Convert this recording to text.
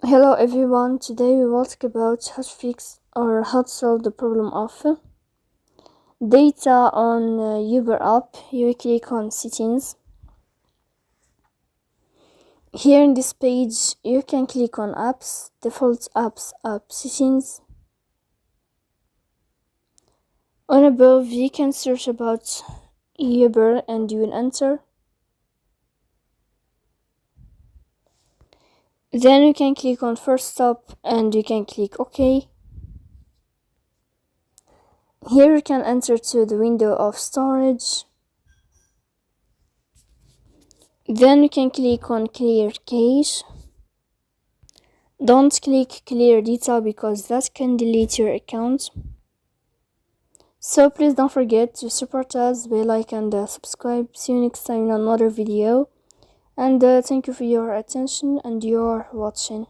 Hello everyone, today we will talk about how to fix or how to solve the problem of data on Uber app. You click on settings. Here in this page you can click on apps, default apps, app settings. On above you can search about Uber and you will enter. Then you can click on first stop and you can click OK. Here you can enter to the window of storage. Then you can click on clear cache. Don't click clear data because that can delete your account. So please don't forget to support us by like and subscribe. See you next time in another video. And thank you for your attention and your watching.